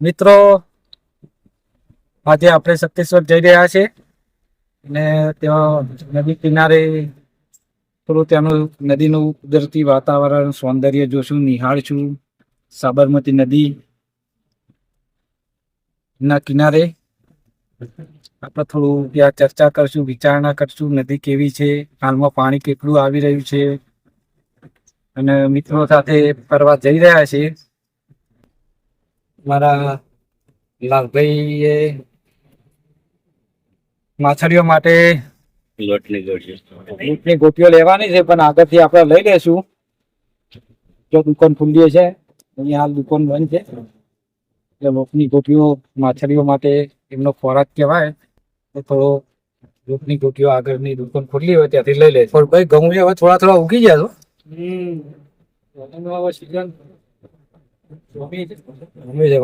મિત્રો, આજે આપણે શક્તિશ્વર જઈ રહ્યા છે અને ત્યાં નદી કિનારે થોડું ત્યાંનું નદીનું કુદરતી વાતાવરણ સૌંદર્ય જોશું, નિહાળશું. સાબરમતી નદી ના કિનારે આપણે થોડું ત્યાં ચર્ચા કરશું, વિચારણા કરશું. નદી કેવી છે, હાલમાં પાણી કેટલું આવી રહ્યું છે, અને મિત્રો સાથે ફરવા જઈ રહ્યા છે. મારા લાલભાઈએ માછલીઓ માટે લોટની ગોટીઓ લેવાની છે, પણ આગળથી આપણે લઈ લેશું. જો દુકાન ખુલ્લી છે, અહીંયા હાલ દુકાન બંધ છે, એટલે લોટની ગોટીઓ માછલીઓ માટે એમનો ખોરાક કહેવાય. તો થોડો લોટની ગોટીઓ આગળની દુકાન ખુલ્લી હોય ત્યાંથી લઈ લે. પણ ભાઈ ઘઉં હવે થોડા થોડા ઉગી ગયા છો. સીઝન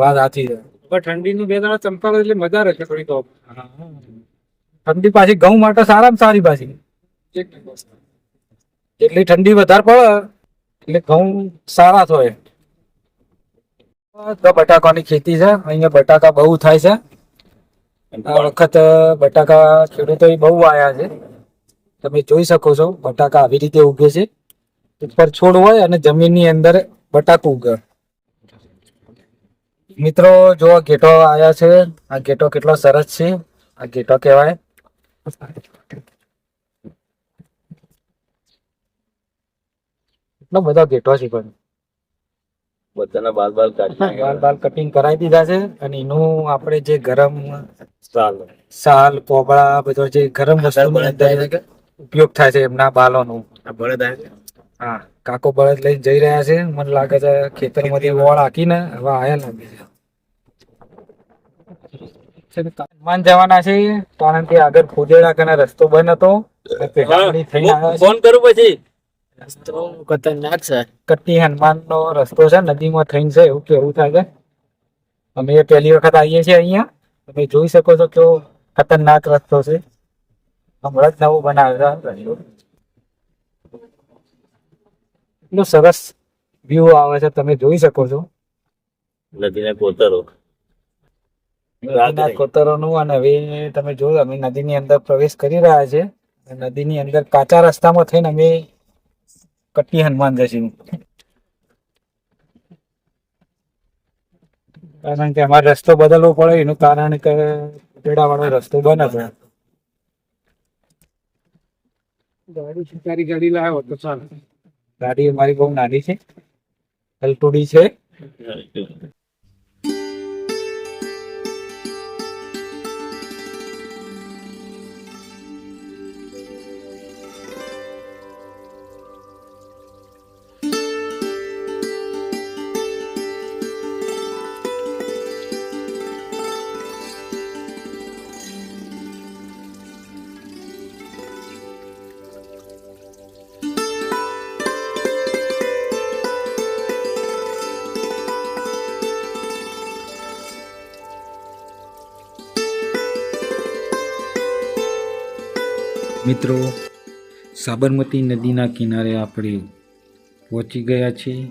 વાત સાચી છે, પણ ઠંડીનું બે દાડા ચમકાવે એટલે મજા રહેશે થોડી. તો ઠંડી પાછી ઘઉં માટે સારામાં સારી. પાછી એટલી ઠંડી વધારે પડે એટલે ઘઉં સારા થાય. તો બટાકાની ખેતી છે, અહીંયા બટાકા બહુ થાય છે. આ વખત બટાકા ખેડૂતો બહુ આવ્યા છે. તમે જોઈ શકો છો, બટાકા આવી રીતે ઉગે છે. ઉપર છોડ હોય અને જમીનની અંદર બટાકું ઉગે. મિત્રો જો ઘેટો આવ્યા છે. આ ઘેટો કેટલો સરસ છે. આ ઘેટો કહેવાય. એટલો બધો ઘેટો છે, પણ બધાના બાલ કટિંગ કરાવી દીધા છે. અને એનું આપણે જે ગરમ સાલ કોબળા બધો જે ગરમ વસ્તુ ઉપયોગ થાય છે એમના બાલોનો. હા, કાકો બળદ લઈને જઈ રહ્યા છે. મને લાગે છે ખેતરમાંથી વોળ હાકીને હવે આયા લાગે છે. હનુમાન જવાના છે, કારણ કે આગળ ફુદેડા કને રસ્તો બંધ હતો. ફોન કરું પછી. રસ્તો ખતરનાક છે. કટ્ટી હનુમાન નો રસ્તો છે, નદીમાં થઈને છે એવું કેવું થાય છે. અમે પહેલી વખત આવીએ છીએ અહીંયા. તમે જોઈ શકો છો કેવો ખતરનાક રસ્તો છે. હમણાં જ નવું બનાવ્યો છે. એટલું સરસ વ્યૂ આવે છે, તમે જોઈ શકો છો નદીના કોતરોનું. અને હવે તમે જોયું, અમે નદીની અંદર પ્રવેશ કરી રહ્યા છે. નદીની અંદર કાચા રસ્તામાં થઈને અમે કટ્ટી હનુમાન જશું, કારણ કે અમારે રસ્તો બદલવો પડે. એનું કારણ કે પેડા વાળો રસ્તો બને છે. ગાડી શિકારી ગાડી લાવ્યો તો ચાલ. ગાડી અમારી બહુ નાની છે, એલટુડી છે. મિત્રો, સાબરમતી નદીના કિનારે આપણે પહોંચી ગયા છીએ.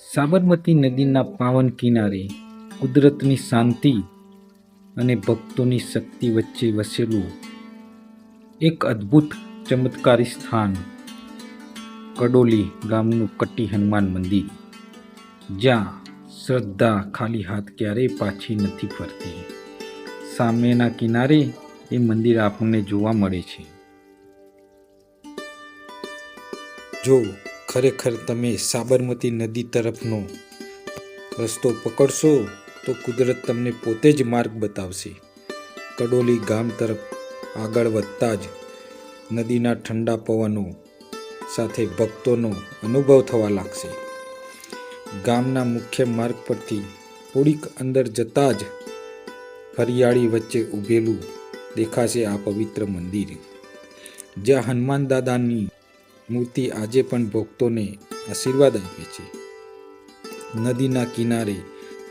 સાબરમતી નદીના પાવન કિનારે કુદરતની શાંતિ અને ભક્તોની શક્તિ વચ્ચે વસેલું એક અદ્ભુત ચમત્કારી સ્થાન કડોલી ગામનું કટ્ટી હનુમાન મંદિર, જ્યાં શ્રદ્ધા ખાલી હાથ ક્યારેય પાછી નથી ફરતી. સામેના કિનારે એ મંદિર આપણને જોવા મળે છે. જો ખરેખર તમે સાબરમતી નદી તરફનો રસ્તો પકડશો તો કુદરત તમને પોતે જ માર્ગ બતાવશે. કડોલી ગામ તરફ આગળ વધતા જ નદીના ઠંડા પવનો સાથે ભક્તોનો અનુભવ થવા લાગશે. ગામના મુખ્ય માર્ગ પરથી થોડીક અંદર જતાં જ હરિયાળી વચ્ચે ઊભેલું દેખાશે આ પવિત્ર મંદિર, જ્યાં હનુમાન દાદાની મૂર્તિ આજે પણ ભક્તોને આશીર્વાદ આપે છે. નદીના કિનારે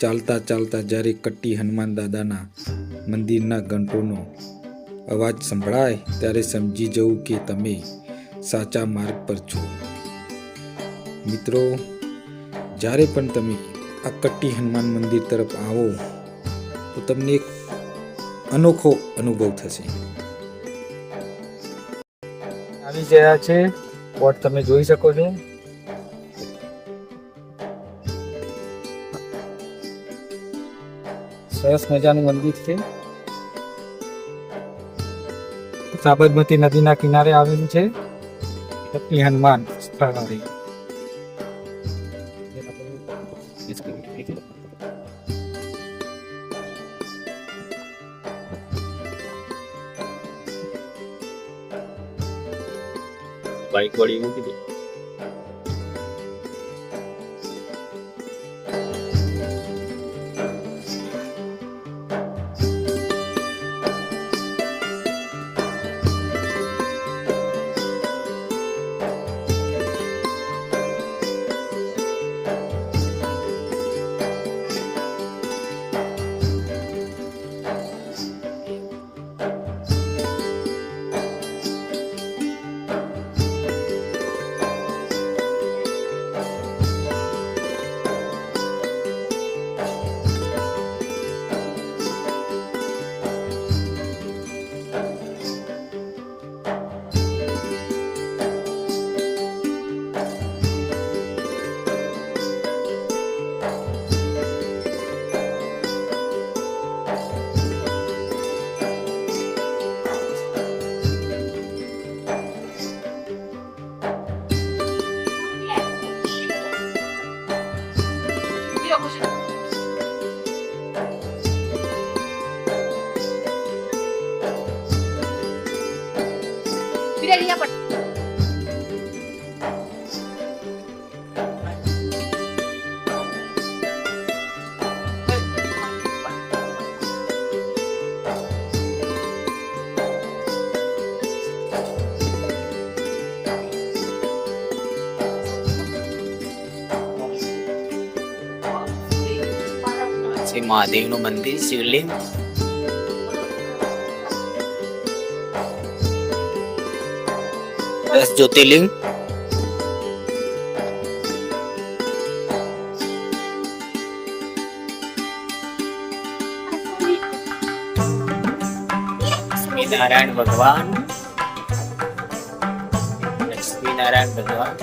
ચાલતા ચાલતા જ્યારે કટ્ટી હનુમાન દાદાના મંદિરના ઘંટોનો અવાજ સંભળાય ત્યારે સમજી જવું કે તમે સાચા માર્ગ પર છો. મિત્રો, જ્યારે પણ તમે આ કટ્ટી હનુમાન મંદિર તરફ આવો તો તમને એક અનોખો અનુભવ થશે. આવી ગયા છે પોટ તમે જોઈ શકો છો. સરસ મજાનું મંદિર છે. સાબરમતી નદીના કિનારે આવેલું છે. કપટી હનુમાન સ્થળારી. બાઈક વાળી મૂકી દે. મહાદેવનું મંદિર, શિવલિંગ. દસ જ્યોતિર્લિંગ. લક્ષ્મીનારાયણ ભગવાન. લક્ષ્મીનારાયણ ભગવાન.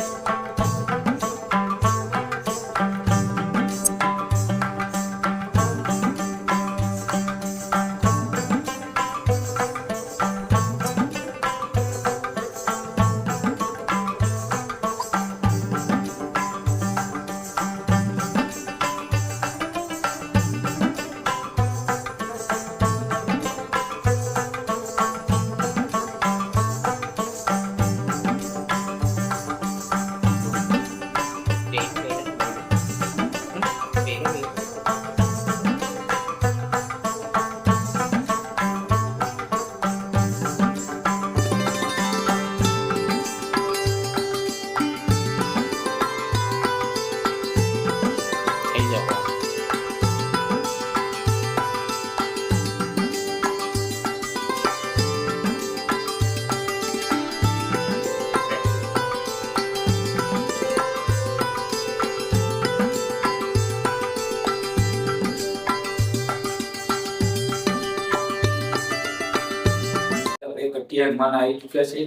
કટ્ટી હનુમાન આવી ચૂક્યા છે.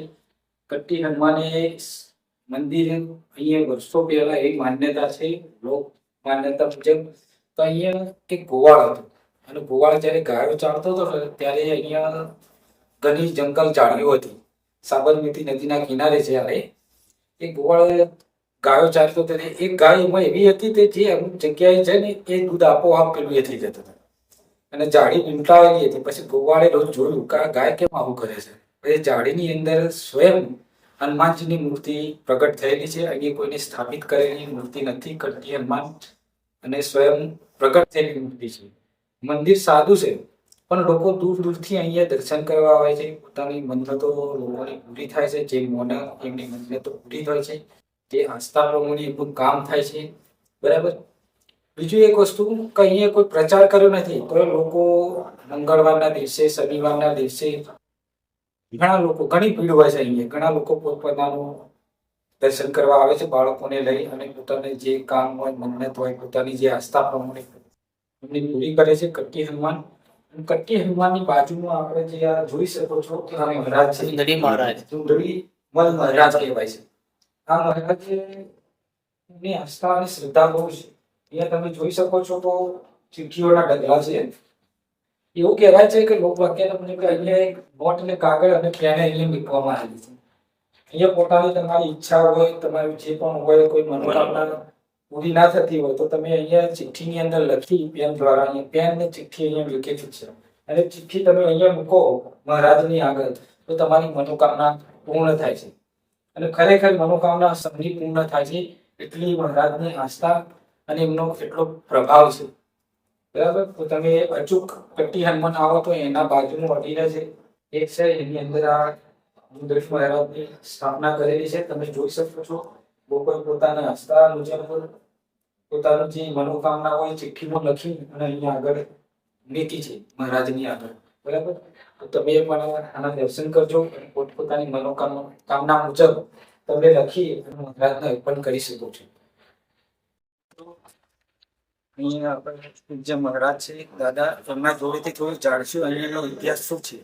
કટ્ટી હનુમાને મંદિર અહીંયા વર્ષો પહેલા એક માન્યતા છે, લોક માન્યતા મુજબ. તો અહીંયા એક ગોવાળ હતો અને ગોવાળ જ્યારે ગાયો ચારતો હતો ત્યારે અહીંયા ઘણી જંગલ ઝાડીઓ હતી. સાબરમતી નદીના કિનારે છે. ત્યારે એ ગોવાળ ગાયો ચારતો ત્યારે એક ગાય એમાં એવી હતી તે જે અમુક જગ્યાએ છે ને એ દૂધ આપોઆપ પેલું એ થઈ જતું હતું અને જાળી વીંટાળેલી હતી. પછી ગોવાળે રોજ જોયું કે આ ગાય કેમ આવું કરે છે. પછી જાળીની અંદર સ્વયં હનુમાનજીની મૂર્તિ પ્રગટ થયેલી છે. અહીંયા કોઈને સ્થાપિત કરેલી મૂર્તિ નથી. કટ્ટી હનુમાન અને સ્વયં પ્રગટ થયેલી મૂર્તિ છે. મંદિર સાદું છે પણ લોકો દૂર દૂરથી અહીંયા દર્શન કરવા આવે છે. પોતાની મન્નતો લોકોની પૂરી થાય છે. જે મોને એમની મન્નતો પૂરી થાય છે, જે આસ્થા પ્રમાણે એમનું કામ થાય છે. બરાબર. બીજું એક વસ્તુ કે અહીંયા કોઈ પ્રચાર કર્યો નથી તો લોકો મંગળવારના દિવસે, શનિવારના દિવસે ઘણા લોકો, ઘણી ભીડ હોય છે અહીંયા. ઘણા લોકો પોતપોતાનું દર્શન કરવા આવે છે બાળકોને લઈ અને પોતાને જે કામ હોય, મન્નત હોય, પોતાની જે આસ્થા પ્રમાણે એમની પૂરી કરે છે કટ્ટી હનુમાન. અને કટ્ટી હનુમાનની બાજુમાં આપણે જે આ જોઈ શકો છો કે આ મહારાજ છે, સુંદરી મહારાજ. સુંદરી મલ મહારાજ કહેવાય છે. આ મહારાજ ની આસ્થા અને શ્રદ્ધા બહુ છે. અહીંયા તમે જોઈ શકો છો તો ચિઠ્ઠીઓના ઢગલા છે. એવું કહેવાય છે કે લોકવાક્ય તમને કે અહીંયા એક નોટ ને કાગળ અને પેન અહીંયા મૂકવામાં આવેલી છે. અહીંયા પોતાની તમારી ઈચ્છા હોય, તમારી જે પણ હોય, કોઈ મનોકામના પૂરી ના થતી હોય તો તમે અહીંયા ચિઠ્ઠીની અંદર લખી પેન દ્વારા, અહીંયા પેન ને ચિઠ્ઠી અહીંયા મૂકેલી છે અને ચિઠ્ઠી તમે અહીંયા મૂકો મહારાજની આગળ તો તમારી મનોકામના પૂર્ણ થાય છે. અને ખરેખર મનોકામના સૌની પૂર્ણ થાય છે. એટલી મહારાજની આસ્થા અને એમનો એટલો પ્રભાવ છે. બરાબર. તો તમે અચૂક કટ્ટી હનુમાન આવો તો એના બાજુનું અડીને છે એક છે, એની અંદર આ સુંદરી મહારાજની સ્થાપના કરેલી છે. તમે જોઈ શકો છો લોકો પોતાના આસ્થા મુજબ પોતાનું જે મનોકામના હોય ચિઠ્ઠીમાં લખી અને અહીંયા આગળ મૂકી છે મહારાજની આગળ. બરાબર. તો તમે પણ આના દર્શન કરજો. પોતપોતાની મનોકામના મુજબ તમે લખી અને મહારાજને અર્પણ કરી શકો છો. અહીંયા આપણે પૂજ્ય મહારાજ છે દાદા, એમના જોડેથી થોડું જાણશું અહીંયાનો ઇતિહાસ શું છે.